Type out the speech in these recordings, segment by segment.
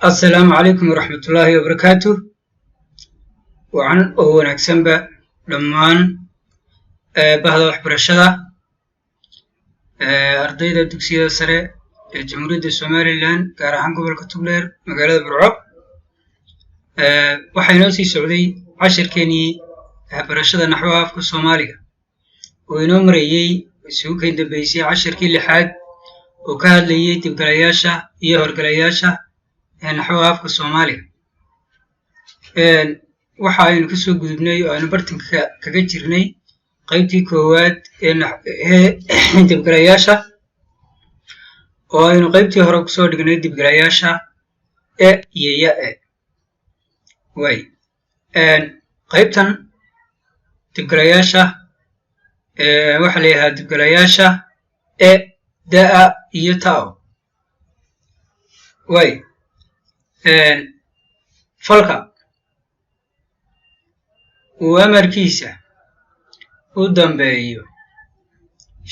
السلام عليكم ورحمة الله وبركاته. وعن ونكسن دمان بهذا waxbarashada ardayda dugsiyada sare ee Jamhuuriyadda Somaliland gaar ahaan gobolka Togdheer magaalada Burco waxay noo sii socday casharkeenii waxbarashada naxwaha afka Soomaaliga oo inoo marayay isugu keen dambeysay casharkii lixaad oo ka hadlayay dibgalayaasha iyo horgalayaasha naxwaha afka Soomaaliga waxa aynu ka soo gudubnay oo aynu bartanka kaga jirnay qaybtii koowaad ee dibgalayaasha oo aynu qaybtii hore ku soo dhignay dibgalayaasha iyo ya way qaybtan dibgalayaasha waxa la yiraahdaa dibgalayaasha da iyo ta way falka uu amarkiisa u dambeeyo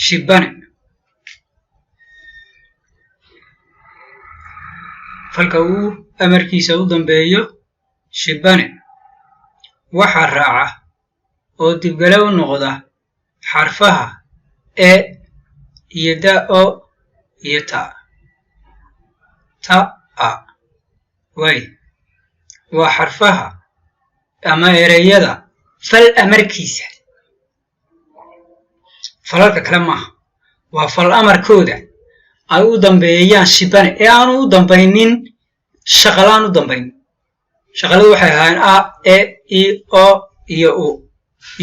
shibane falka uu amarkiisa u dambeeyo shibane waxa raaca oo dibgale u noqda xarfaha iyo da iyo ta way waa xarfaha ama ereyada fal amarkiisa falalka kale maaha waa fal amarkooda ay u dambeeyaan shibane ee aanu u dambaynin shaqalaan u dambayn shaqaladu waxay ahaayeen a i o iyo u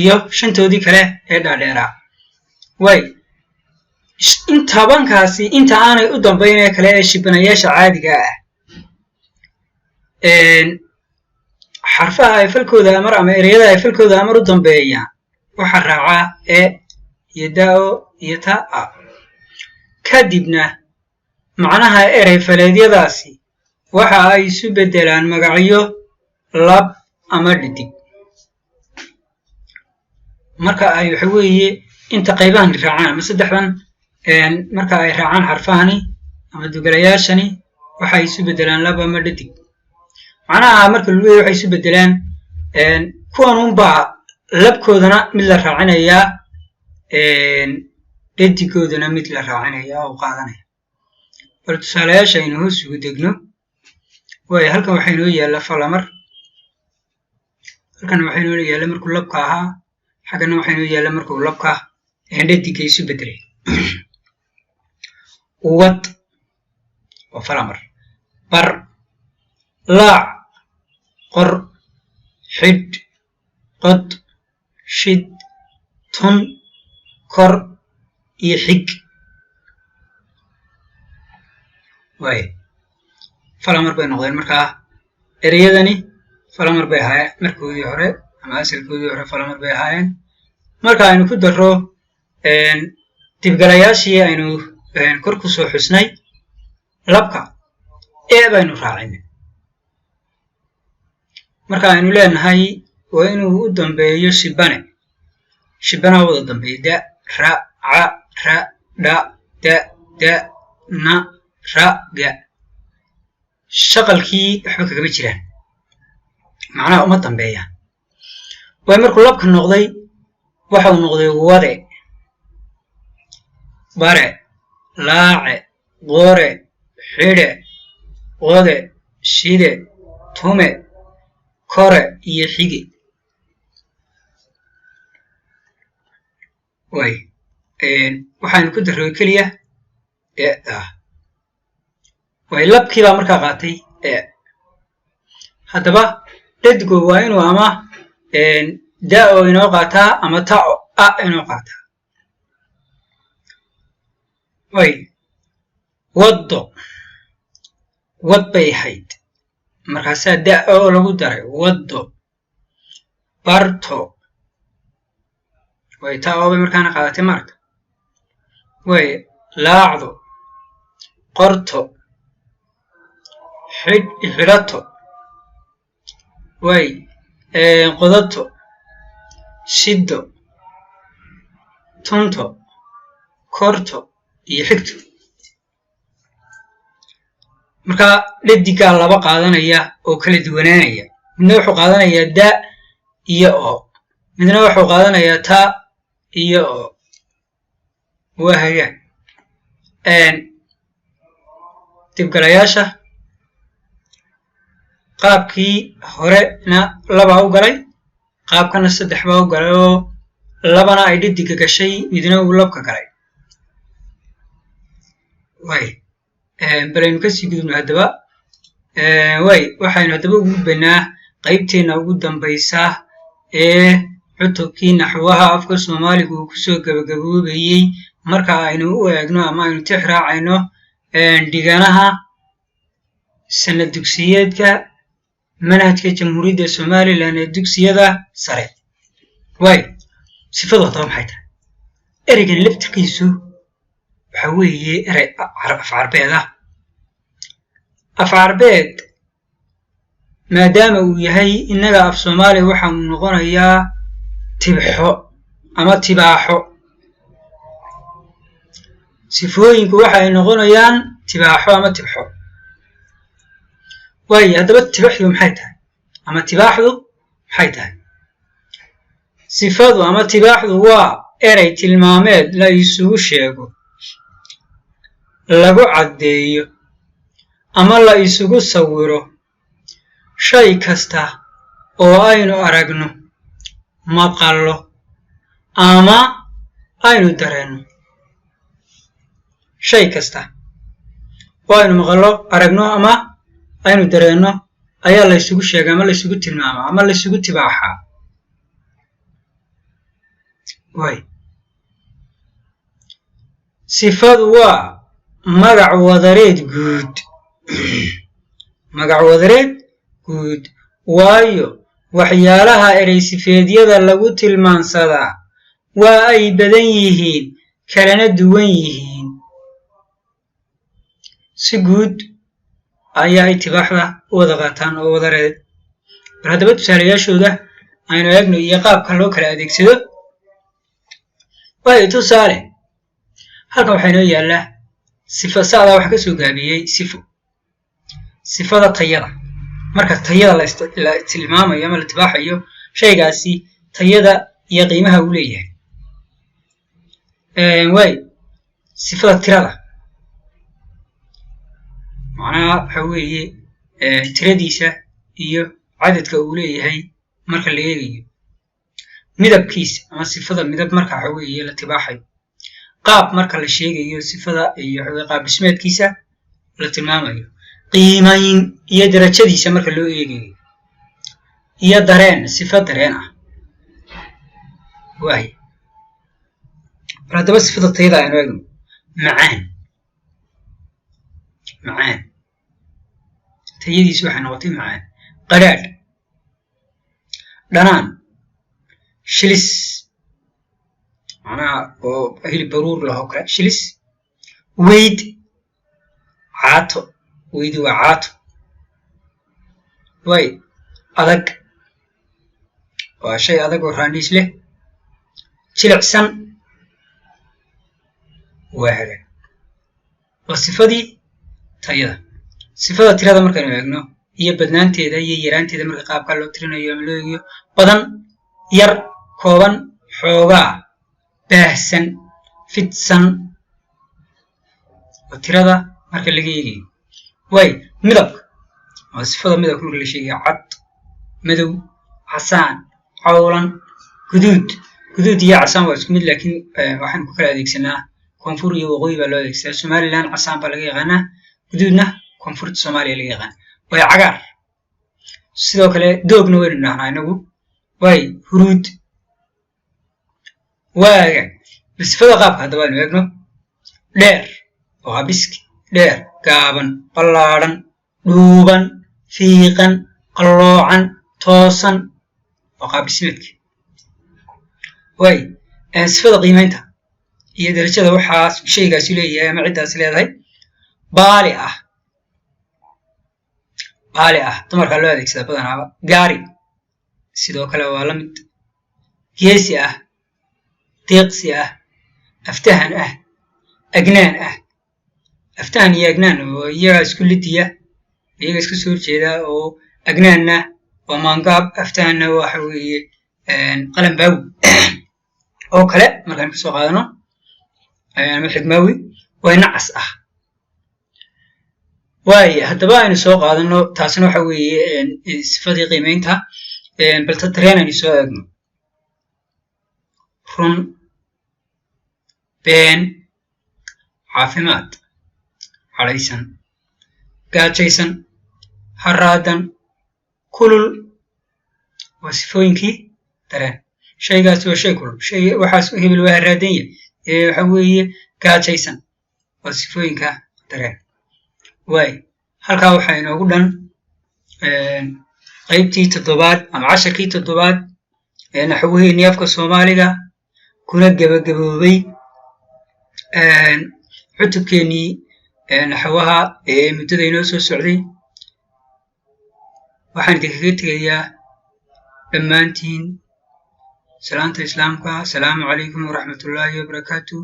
iyo shantoodii kale ee dhaadheeraa way intabankaasi inta aanay u dambayn ee kale ee shibanayaasha caadiga ah xarfaha ay falkooda amar ama ereyada ay falkooda amar u dambeeyaan waxa raaca iyo da iyo ta kadibna macnaha erey faleedyadaasi waxa ay isu bedelaan magacyo lab ama dhidig marka ay waxa weeye inta qaybahan raacaan ama saddexdan marka ay raacaan xarfahani ama dibgalayaashani waxa ay isu bedelaan lab ama dhidig macnaha marka la leeyahay waxay isu bedelaan kuwan unbaa labkoodana mid la raacinayaa dhedigoodana mid la raacinayaa oo qaadanaya bal tusaalayaasha aynu hoos ugu degno way halkan waxaa inoo yaalla falamar halkan waxaa inoo yaalla markuu labka ahaa xaggana waxaa inoo yaalla markuu labka dhediga isu bedelay wad waa falamar bar laac qor xidh qod shid tun kor iyo xig way falamar bay noqdeen markaa ereyadani falamar bay ahaayeen markoodii hore ama asalkoodii hore falamar bay ahaayeen marka aynu ku daro dibgalayaashii aynu kor ku soo xusnay labka baynu raacinay marka aynu leenahay waa inuu u dambeeyo shibane shibana wada dambeeyo da ra ca ra da da na ra ga shaqalkii waxba kagama jiraan macnaha uma dambeeyaan way markuu labka noqday waxa uu noqday wade bare laace qore xidhe qode shide tume kore iyo xige way waxaan ku daray kaliya way labkii baa markaa qaatay haddaba dhadigu waa inuu ama da oo inoo qaataa ama ta oo a inoo qaataa way waddo wad bay ahayd markaasaa da oo lagu daray waddo barto way ta oo bay markaana qaadatay marka way laacdo qorto xidhato way qodato shiddo tunto korto iyo xigto marka dhadigaa laba qaadanaya oo kala duwanaanaya midna wuxuu qaadanayaa da iyo oo midna wuxuu qaadanayaa ta iyo oo waa hagaan dibgalayaasha qaabkii horena labaa u galay qaabkana 3 baa u galay oo labana ay dhadiga gashay midna uu labka galay way balaynu kasii gudubno haddaba way waxaynu haddaba ugu gudbaynaa qaybteena ugu dambaysa ee cutubkii naxwaha afka Soomaaliga uu kusoo gabagaboobayay marka aynu u eegno ama aynu tixraacayno dhiganaha sanad dugsiyeedka manhajka Jamhuuriyadda Soomaaliland ee dugsiyada sare way sifadooda maxay tahay ereygan laftirkiisu waxa weeye erey af carbeed maadaama uu yahay inaga af Soomaali waxa uu noqonayaa tibxo ama tibaaxo sifooyinku waxa ay noqonayaan tibaaxo ama tibxo way haddaba tibaaxdu maxay tahay ama tibaaxdu maxay tahay sifadu ama tibaaxdu waa erey tilmaameed la isugu sheego lagu caddeeyo ama la isugu sawiro shay kasta oo aynu aragno maqallo ama aynu dareeno shay kasta oo aynu maqallo aragno ama aynu dareeno ayaa la isugu sheegaa ama la isugu tilmaamaa ama la isugu tibaaxaa way sifadu waa magac wadareed guud magac wadareed guud waayo waxyaalaha erey sifeedyada lagu tilmaansadaa waa ay badan yihiin kalena duwan yihiin si guud ayaa itibaaxda u wada qaataan oo wadareed bal haddaba tusaalayaashooda aynu eegno iyo qaabka loo kala adeegsado way tusaale halkan waxaa inoo yaallaa sifo saadaa waxa ka soo gaabiyey sifada tayada marka tayada la tilmaamayo ama la tibaaxayo shaygaasi tayada iyo qiimaha uu leeyahay way sifada tirada macnaha waxa weeye tiradiisa iyo cadadka uu leeyahay marka la eegayo midabkiisa ama sifada midab marka waxa weeye la tibaaxayo qaab marka la sheegayo sifada iyo qaab dhismeedkiisa la tilmaamayo qiimayn iyo darajadiisa marka loo eegayo iyo dareen sifo dareen ah way haddaba sifada tayada aynu eegno macaan tayadiisu waxay noqotay macaan qadhaadh dhanaan shilis macnaha oo hilib baruur leh oo kale shilis weyd caato weydi waa caato way adag waa shay adag oo raaniis leh jilicsan waa hagaag waa sifadii tayada sifada tirada markaynu eegno iyo badnaanteeda iyo yaraanteeda marka qaabka loo tirinayo ama loo eegayo badan yar kooban xoogaa baahsan fidsan waa tirada marka laga eegayo way midabka waa sifada midabka marka la sheegayo cad madow casaan cawlan guduud guduud iyo casaan waa isku mid laakiin waxaan ku kala adeegsanaa koonfur iyo waqooyi baa loo adeegsadaa somaliland casaan baa laga yaqaanaa guduudna koonfurta soomaaliya laga yaqaana way cagaar sidoo kale doogna waynu dhahnaa inagu way huruud waaga sifada qaabka haddaba aynu eegno dheer oo habiski dheer gaaban ballaadhan dhuuban fiiqan qalloocan toosan oo qaab dhismeedka way sifada qiimaynta iyo darajada waxaas shaygaasi leeyahay ama ciddaasi leedahay baali ah dumarkaa loo adeegsadaa badanaaba gaari sidoo kale waa la mid geesi ah deeqsi ah aftahan ah agnaan ah aftahan iyo agnaan oo iyagaa isku lidiya iyaga iska soo horjeeda oo agnaanna waa maangaab aftahanna waxa weeye qalanbaawi oo kale markaan kasoo qaadano ama xigmaawi waa nacas ah waaye haddaba aynu soo qaadano taasina waxa weeye sifadii qiimaynta balta dareen aynu soo eegno run been caafimaad cadhaysan gaajaysan haraadan kulul waa sifooyinkii dareen shaygaasi waa shay kulul shay waxaas hebel waa haraadan yahay waxa weeye gaajaysan waa sifooyinka dareen waay halkaa waxaa inoogu dhan qaybtii 7aad ama casharkii 7aad ee naxwaheennii afka soomaaliga kuna gebagaboobay cutubkeennii naxwaha ee muddada inoo soo socday waxaan idinkaga tegayaa dhammaantiin salaanta islaamka asalaamu calaykum waraxmatullaahi wabarakaatu